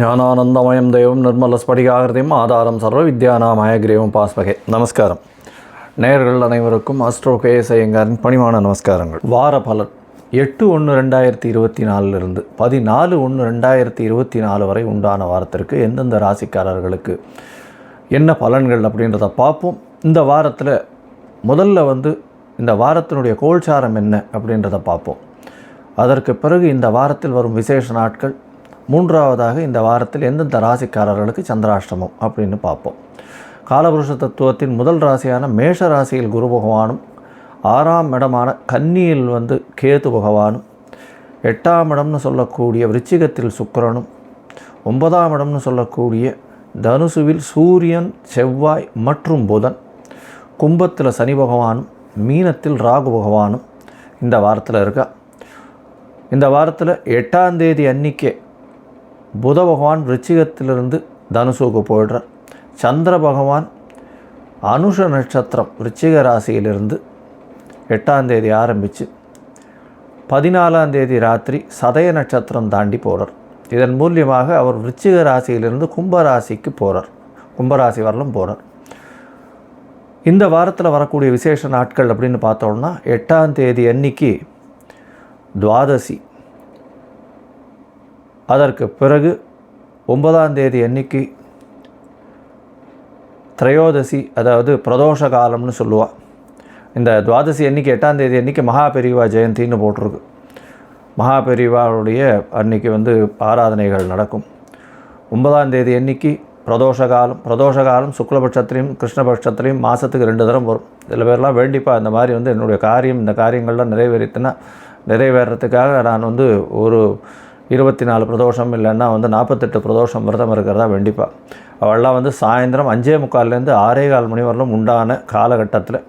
ஞானானந்தமயம் தெய்வம் நிர்மலஸ்படிகாகிருதியும் ஆதாரம் சர்வ வித்யானாமயக்ரீவம் பாஸ்மகே. நமஸ்காரம். நேயர்கள் அனைவருக்கும் அஸ்ட்ரோ கேஎஸ் ஐயங்காரின் பணிவான நமஸ்காரங்கள். வார பலன் 8/1/2024 14/1/2024 வரை உண்டான வாரத்திற்கு எந்தெந்த ராசிக்காரர்களுக்கு என்ன பலன்கள் அப்படின்றத பார்ப்போம். இந்த வாரத்தில் முதல்ல இந்த வாரத்தினுடைய கோல்சாரம் என்ன அப்படின்றத பார்ப்போம். அதற்கு பிறகு இந்த வாரத்தில் வரும் விசேஷ நாட்கள், மூன்றாவதாக இந்த வாரத்தில் எந்தெந்த ராசிக்காரர்களுக்கு சந்திராஷ்டமம் அப்படின்னு பார்ப்போம். காலபுருஷ தத்துவத்தின் முதல் ராசியான மேஷ ராசியில் குரு பகவானும், 6ஆம் இடமான கன்னியில் கேது பகவானும், 8ஆம் இடம்னு சொல்லக்கூடிய விருச்சிகத்தில் சுக்கிரனும், 9ஆம் இடம்னு சொல்லக்கூடிய தனுசுவில் சூரியன், செவ்வாய் மற்றும் புதன், கும்பத்தில் சனி பகவானும், மீனத்தில் ராகு பகவானும் இந்த வாரத்தில் இருக்கா. இந்த வாரத்தில் 8ஆம் தேதி அன்னிக்கே புத பகவான் விருச்சிகத்திலிருந்து தனுசுக்கு போயிடுறார். சந்திர பகவான் அனுஷ நட்சத்திரம் விருச்சிக ராசியிலிருந்து 8ஆம் தேதி ஆரம்பித்து 14ஆம் தேதி ராத்திரி சதய நட்சத்திரம் தாண்டி போகிறார். இதன் மூலியமாக அவர் விருச்சிக ராசியிலிருந்து கும்பராசிக்கு போகிறார், கும்பராசி வரலும் போகிறார். இந்த வாரத்தில் வரக்கூடிய விசேஷ நாட்கள் அப்படின்னு பார்த்தோம்னா 8ஆம் தேதி அன்னைக்கு துவாதசி, அதற்கு பிறகு 9ஆம் தேதி அன்னைக்கு திரையோதசி, அதாவது பிரதோஷ காலம்னு சொல்லுவாள். இந்த துவாதசி அன்றைக்கி 8ஆம் தேதி அன்றைக்கி மகாபெரிவா ஜெயந்தின்னு போட்டிருக்கு. மகாபெரிவாவுடைய அன்றைக்கி ஆராதனைகள் நடக்கும். 9ஆம் தேதி அன்றைக்கி பிரதோஷ காலம் சுக்லபட்சத்துலேயும் கிருஷ்ணபட்சத்துலேயும் மாதத்துக்கு 2 தரம் வரும். சில பேர்லாம் வேண்டிப்பா இந்த மாதிரி என்னுடைய இந்த காரியங்கள்லாம் நிறைவேறத்துக்காக நான் ஒரு 24 பிரதோஷம் இல்லைன்னா 48 பிரதோஷம் விரதம் இருக்கிறதா வேண்டிப்பா. அவள்லாம் சாயந்தரம் 5:45 6:15 மணி வரலும் உண்டான காலகட்டத்தில்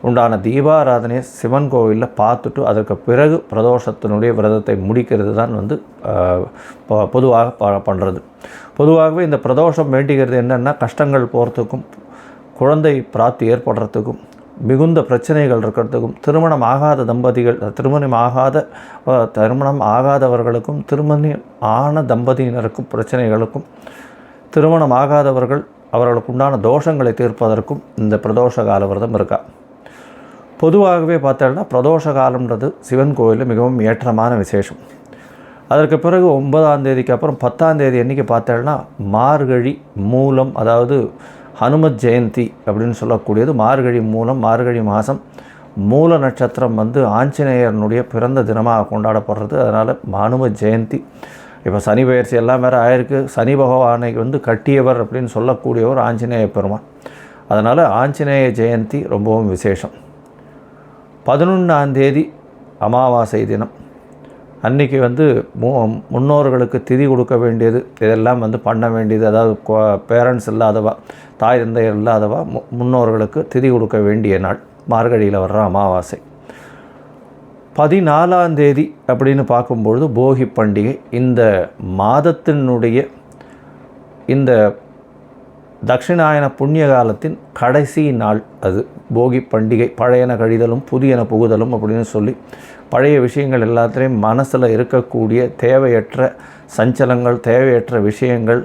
உண்டான தீபாராதனையை சிவன் கோவிலில் பார்த்துட்டு அதற்கு பிறகு பிரதோஷத்தினுடைய விரதத்தை முடிக்கிறது தான் பொதுவாக பண்ணுறது. பொதுவாகவே இந்த பிரதோஷம் வேண்டிக்கிறது என்னென்னா, கஷ்டங்கள் போகிறதுக்கும், குழந்தை பிராப்தி ஏற்படுறதுக்கும், மிகுந்த பிரச்சனைகள் இருக்கிறதுக்கும், திருமணம் ஆகாதவர்களுக்கும் திருமணம் ஆன தம்பதியினருக்கும் பிரச்சனைகளுக்கும், திருமணம் ஆகாதவர்கள் அவர்களுக்கு உண்டான தோஷங்களை தீர்ப்பதற்கும் இந்த பிரதோஷ கால விரதம் இருக்கா. பொதுவாகவே பார்த்தோம்னா பிரதோஷ காலம்ன்றது சிவன் கோயிலில் மிகவும் ஏற்றமான விசேஷம். அதற்கு பிறகு 9ஆம் தேதிக்கு அப்புறம் 10ஆம் தேதி அன்றைக்கி பார்த்தோம்னா மார்கழி மூலம், அதாவது ஹனுமத் ஜெயந்தி அப்படின்னு சொல்லக்கூடியது. மார்கழி மூலம், மார்கழி மாதம் மூல நட்சத்திரம் ஆஞ்சநேயனுடைய பிறந்த தினமாக கொண்டாடப்படுறது. அதனால் ஹனுமத் ஜெயந்தி. இப்போ சனி பயிற்சி எல்லாம் வேறு ஆயிருக்கு. சனி பகவானை கட்டியவர் அப்படின்னு சொல்லக்கூடியவர் ஆஞ்சநேய பெருமான். அதனால் ஆஞ்சநேய ஜெயந்தி ரொம்பவும் விசேஷம். 11ஆம் தேதி அமாவாசை தினம் அன்றைக்கி முன்னோர்களுக்கு திதி கொடுக்க வேண்டியது, இதெல்லாம் பண்ண வேண்டியது. அதாவது பேரண்ட்ஸ் இல்லாதவா, தாய் தந்தையர் இல்லாதவா முன்னோர்களுக்கு திதி கொடுக்க வேண்டிய நாள் மார்கழியில் வர்ற அமாவாசை. 14ஆம் தேதி அப்படின்னு பார்க்கும்பொழுது போகி பண்டிகை. இந்த மாதத்தினுடைய இந்த தட்சிணாயன புண்ணிய காலத்தின் கடைசி நாள் அது போகி பண்டிகை. பழையன கழிதலும் புதியன புகுதலும் அப்படின்னு சொல்லி பழைய விஷயங்கள் எல்லாத்துலேயும் மனசில் இருக்கக்கூடிய தேவையற்ற சஞ்சலங்கள், தேவையற்ற விஷயங்கள்,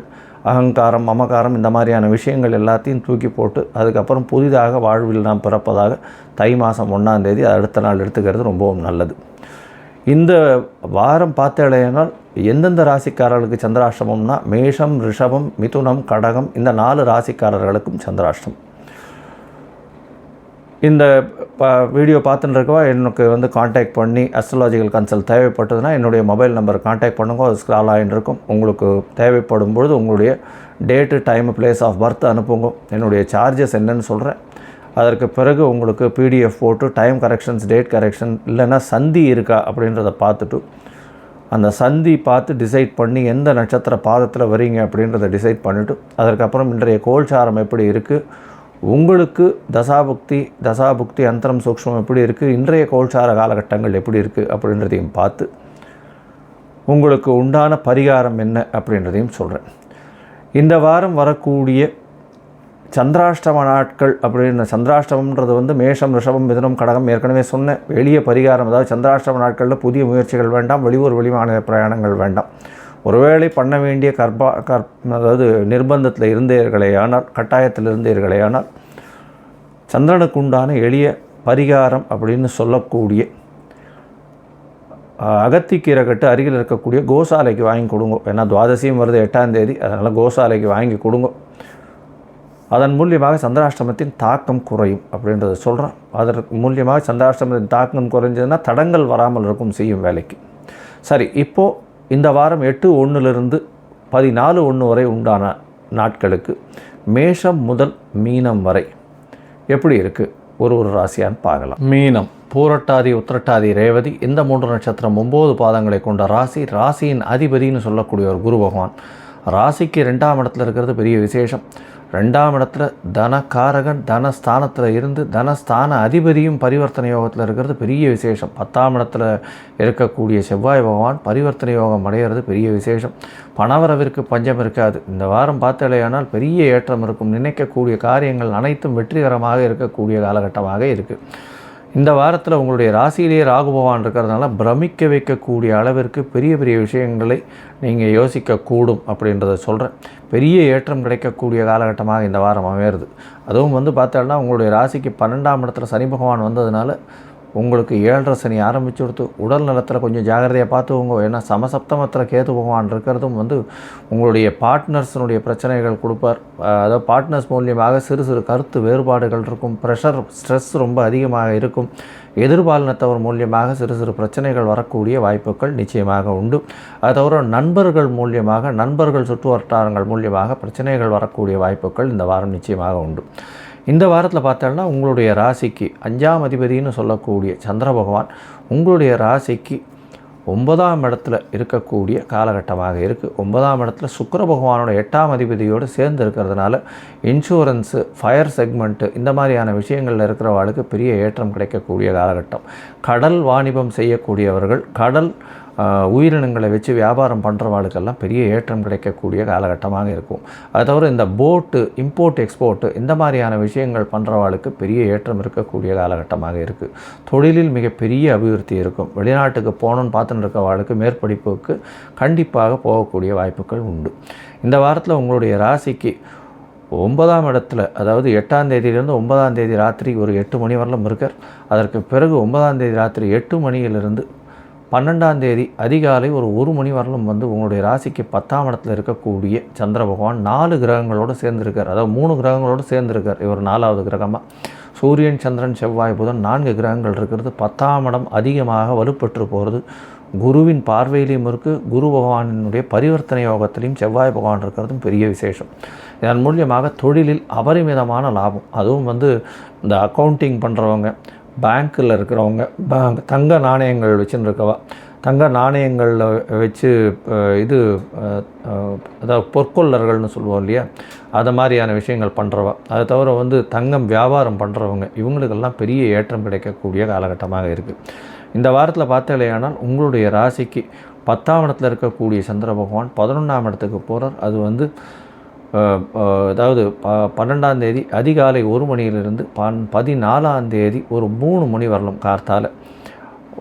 அகங்காரம், மமகாரம், இந்த மாதிரியான விஷயங்கள் எல்லாத்தையும் தூக்கி போட்டு அதுக்கப்புறம் புதிதாக வாழ்வில் நாம் பிறப்பதாக தை மாதம் 1ஆம் தேதி அடுத்த நாள் எடுத்துக்கிறது ரொம்பவும் நல்லது. இந்த வாரம் பார்த்தேனால் எந்தெந்த ராசிக்காரர்களுக்கு சந்திராஷ்டமம்னா, மேஷம், ரிஷபம், மிதுனம், கடகம், இந்த 4 ராசிக்காரர்களுக்கும் சந்திராஷ்டம். இந்த வீடியோ பார்த்துட்டு இருக்கவா எனக்கு காண்டாக்ட் பண்ணி அஸ்ட்ராலஜிக்கல் கன்சல்ட் தேவைப்பட்டதுன்னா என்னுடைய மொபைல் நம்பர் காண்டாக்ட் பண்ணுங்க. அது ஸ்க்ரால் ஆகிட்டு இருக்கும். உங்களுக்கு தேவைப்படும் பொழுது உங்களுடைய date, time, place of birth அனுப்புங்க. என்னுடைய சார்ஜஸ் என்னன்னு சொல்கிறேன். அதற்கு பிறகு உங்களுக்கு PDF போட்டு டைம் கரெக்ஷன்ஸ், டேட் கரெக்ஷன், இல்லைன்னா சந்தி இருக்கா அப்படின்றத பார்த்துட்டு அந்த சந்தி பார்த்து டிசைட் பண்ணி எந்த நட்சத்திர பாதத்தில் வரீங்க அப்படின்றத டிசைட் பண்ணிவிட்டு அதுக்கப்புறம் இன்றைய கோல்சாரம் எப்படி இருக்குது, உங்களுக்கு தசாபுக்தி அந்தரம் சூக்ஷ்மம் எப்படி இருக்குது, இன்றைய கோல்சார காலகட்டங்கள் எப்படி இருக்குது அப்படின்றதையும் பார்த்து உங்களுக்கு உண்டான பரிகாரம் என்ன அப்படின்றதையும் சொல்கிறேன். இந்த வாரம் வரக்கூடிய சந்திராஷ்டம நாட்கள் அப்படின்னு, சந்திராஷ்டமம்ன்றது மேஷம், ரிஷபம், மிதுனம், கடகம் ஏற்கனவே சொன்ன எளிய பரிகாரம். அதாவது சந்திராஷ்டம நாட்களில் புதிய முயற்சிகள் வேண்டாம், வெளியூர் வெளிமாநில பிரயாணங்கள் வேண்டாம். ஒருவேளை பண்ண வேண்டிய அதாவது நிர்பந்தத்தில் இருந்தீர்களேயானால், கட்டாயத்தில் இருந்தீர்களேயானால், சந்திரனுக்கு உண்டான எளிய பரிகாரம் அப்படின்னு சொல்லக்கூடிய அகத்திக்கீரை கட்டு அருகில் இருக்கக்கூடிய கோசாலைக்கு வாங்கி கொடுங்க. ஏன்னா துவாதசியும் வருது 8ஆம் தேதி, அதனால் கோசாலைக்கு வாங்கி கொடுங்க. அதன் மூலியமாக சந்திராஷ்டமத்தின் தாக்கம் குறையும் அப்படின்றத சொல்கிறேன். அதற்கு மூலியமாக சந்திராஷ்டமத்தின் தாக்கம் குறைஞ்சதுன்னா தடங்கள் வராமல் இருக்கும் செய்யும் வேலைக்கு. சரி, இப்போது இந்த வாரம் 8/1 14/1 வரை உண்டான நாட்களுக்கு மேஷம் முதல் மீனம் வரை எப்படி இருக்குது ஒரு ராசியான்னு பார்க்கலாம். மீனம், பூரட்டாதி, உத்திரட்டாதி, ரேவதி இந்த 3 நட்சத்திரம் 9 பாதங்களை கொண்ட ராசி. ராசியின் அதிபதினு சொல்லக்கூடிய ஒரு குரு பகவான் ராசிக்கு 2ஆம் இடத்துல இருக்கிறது பெரிய விசேஷம். 2ஆம் இடத்துல தனகாரகன் தனஸ்தானத்தில் இருந்து தனஸ்தான அதிபதியும் பரிவர்த்தனை யோகத்தில் இருக்கிறது பெரிய விசேஷம். 10ஆம் இடத்துல இருக்கக்கூடிய செவ்வாய் பகவான் பரிவர்த்தனை யோகம் அடைகிறது பெரிய விசேஷம். பணவரவிற்கு பஞ்சம் இருக்காது. இந்த வாரம் பார்த்தாலேயானால் பெரிய ஏற்றம் இருக்கும். நினைக்கக்கூடிய காரியங்கள் அனைத்தும் வெற்றிகரமாக இருக்கக்கூடிய காலகட்டமாக இருக்குது. இந்த வாரத்தில் உங்களுடைய ராசியிலேயே ராகு பகவான் இருக்கிறதுனால பிரமிக்க வைக்கக்கூடிய அளவிற்கு பெரிய பெரிய விஷயங்களை நீங்கள் யோசிக்கக்கூடும் அப்படின்றத சொல்கிறேன். பெரிய ஏற்றம் கிடைக்கக்கூடிய காலகட்டமாக இந்த வாரம் அமையிறது. அதுவும் பார்த்தோன்னா உங்களுடைய ராசிக்கு 12ஆம் இடத்துல சனி பகவான் வந்ததுனால உங்களுக்கு 7.5 சனி ஆரம்பிச்சு கொடுத்து உடல் நலத்தில் கொஞ்சம் ஜாகிரதையாக பார்த்துக்கோங்க. ஏன்னா சமசப்தமத்தில் கேது பகவான் இருக்கிறதும் உங்களுடைய பார்ட்னர்ஸினுடைய பிரச்சனைகள் கொடுப்பார். அதாவது பார்ட்னர்ஸ் மூலியமாக சிறு சிறு கருத்து வேறுபாடுகள் இருக்கும். ப்ரெஷர், ஸ்ட்ரெஸ் ரொம்ப அதிகமாக இருக்கும். எதிர்பாலினத்தவர் மூலியமாக சிறு சிறு பிரச்சனைகள் வரக்கூடிய வாய்ப்புகள் நிச்சயமாக உண்டு. அது தவிர நண்பர்கள் மூலியமாக, நண்பர்கள் சுற்று வட்டாரங்கள் மூலியமாக பிரச்சனைகள் வரக்கூடிய வாய்ப்புகள் இந்த வாரம் நிச்சயமாக உண்டு. இந்த வாரத்தில் பார்த்தோம்னா உங்களுடைய ராசிக்கு 5ஆம் அதிபதினு சொல்லக்கூடிய சந்திர பகவான் உங்களுடைய ராசிக்கு 9ஆம் இடத்துல இருக்கக்கூடிய காலகட்டமாக இருக்குது. 9ஆம் இடத்துல சுக்கிர பகவானோட 8ஆம் அதிபதியோடு சேர்ந்து இருக்கிறதுனால இன்சூரன்ஸு, ஃபயர் செக்மெண்ட்டு இந்த மாதிரியான விஷயங்களில் இருக்கிறவர்களுக்கு பெரிய ஏற்றம் கிடைக்கக்கூடிய காலகட்டம். கடல் வாணிபம் செய்யக்கூடியவர்கள், கடல் உயிரினங்களை வச்சு வியாபாரம் பண்ணுறவாளுக்கெல்லாம் பெரிய ஏற்றம் கிடைக்கக்கூடிய காலகட்டமாக இருக்கும். அது தவிர இந்த போட்டு, இம்போர்ட் எக்ஸ்போர்ட்டு இந்த மாதிரியான விஷயங்கள் பண்ணுறவாளுக்கு பெரிய ஏற்றம் இருக்கக்கூடிய காலகட்டமாக இருக்குது. தொழிலில் மிகப்பெரிய அபிவிருத்தி இருக்கும். வெளிநாட்டுக்கு போகணுன்னு பார்த்துன்னு இருக்கவாளுக்கு மேற்படிப்புக்கு கண்டிப்பாக போகக்கூடிய வாய்ப்புகள் உண்டு. இந்த வாரத்தில் உங்களுடைய ராசிக்கு 9ஆம் இடத்துல, அதாவது 8ஆம் தேதியிலிருந்து 9ஆம் தேதி ராத்திரி ஒரு 8 மணி வரலும் இருக்கார். அதற்கு பிறகு 9ஆம் தேதி ராத்திரி 8 மணியிலிருந்து 12ஆம் தேதி அதிகாலை ஒரு 1 மணி வரலும் உங்களுடைய ராசிக்கு 10ஆம் இடத்துல இருக்கக்கூடிய சந்திர பகவான் 4 கிரகங்களோடு சேர்ந்துருக்கார். அதாவது 3 கிரகங்களோடு சேர்ந்துருக்கார். இவர் 4வது கிரகமாக. சூரியன், சந்திரன், செவ்வாய், புதன் 4 கிரகங்கள் இருக்கிறது. 10ஆம் இடம் அதிகமாக வலுப்பெற்று போகிறது. குருவின் பார்வையிலையும் இருக்குது. குரு பகவானினுடைய பரிவர்த்தனை யோகத்திலையும் செவ்வாய் பகவான் இருக்கிறதும் பெரிய விசேஷம். இதன் மூலியமாக தொழிலில் அபரிமிதமான லாபம். அதுவும் இந்த அக்கௌண்டிங் பண்ணுறவங்க, பேங்க்கில் இருக்கிறவங்க, தங்க நாணயங்கள் வச்சுன்னு இருக்கவா, தங்க நாணயங்களில் வச்சு அதாவது பொற்கொள்ளர்கள்னு சொல்லுவோம் இல்லையா, அது மாதிரியான விஷயங்கள் பண்ணுறவா, அதை தவிர தங்கம் வியாபாரம் பண்ணுறவங்க, இவங்களுக்கெல்லாம் பெரிய ஏற்றம் கிடைக்கக்கூடிய காலகட்டமாக இருக்குது. இந்த வாரத்தில் பார்த்தாலேயானால் உங்களுடைய ராசிக்கு 10ஆம் இடத்துல இருக்கக்கூடிய சந்திர பகவான் 11ஆம் இடத்துக்கு போகிறார். அது அதாவது 12ஆம் தேதி அதிகாலை 1 மணியிலிருந்து 14ஆம் தேதி ஒரு 3 மணி வரலும் கார்த்தால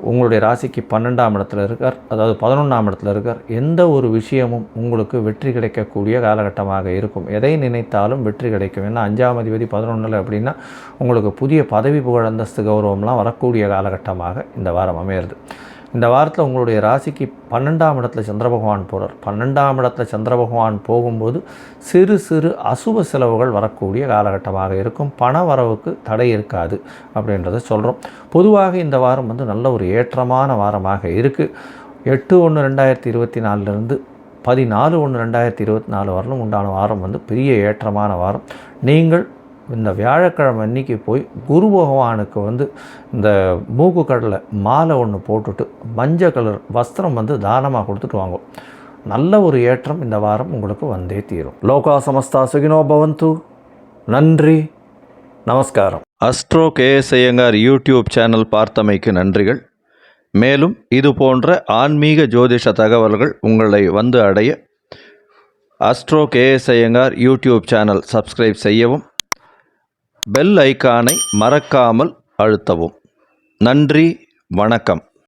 உங்களுடைய ராசிக்கு 12ஆம் இடத்துல இருக்கார். அதாவது 11ஆம் இடத்துல இருக்கார். எந்த ஒரு விஷயமும் உங்களுக்கு வெற்றி கிடைக்கக்கூடிய காலகட்டமாக இருக்கும். எதை நினைத்தாலும் வெற்றி கிடைக்கும். ஏன்னா 5ஆம் அதிபதி 11 அப்படின்னா உங்களுக்கு புதிய பதவி, புகழ், அந்தஸ்து, கௌரவம்லாம் வரக்கூடிய காலகட்டமாக இந்த வாரம் அமையிறது. இந்த வாரத்தில் உங்களுடைய ராசிக்கு 12ஆம் இடத்துல சந்திர பகவான் போகிறார். 12ஆம் இடத்துல சந்திர பகவான் போகும்போது சிறு சிறு அசுப செலவுகள் வரக்கூடிய காலகட்டமாக இருக்கும். பண வரவுக்கு தடை இருக்காது அப்படின்றத சொல்கிறோம். பொதுவாக இந்த வாரம் நல்ல ஒரு ஏற்றமான வாரமாக இருக்குது. 8/1/2024 14/1/2024 வரலும் உண்டான வாரம் பெரிய ஏற்றமான வாரம். நீங்கள் இந்த வியாழக்கிழமை அன்றைக்கி போய் குரு பகவானுக்கு இந்த மூக்கு கடலை மாலை ஒன்று போட்டுட்டு மஞ்சள் கலர் வஸ்திரம் தானமாக கொடுத்துட்டு வாங்க. நல்ல ஒரு ஏற்றம் இந்த வாரம் உங்களுக்கு வந்தே தீரும். லோகா சமஸ்தா சுகினோ பவந்து. நன்றி, நமஸ்காரம். Astro KS Iyengar YouTube channel பார்த்தமைக்கு நன்றிகள். மேலும் இது போன்ற ஆன்மீக ஜோதிஷ தகவல்கள் உங்களை அடைய Astro KS Iyengar YouTube channel subscribe செய்யவும், பெல் ஐக்கானை மறக்காமல் அழுத்தவும். நன்றி, வணக்கம்.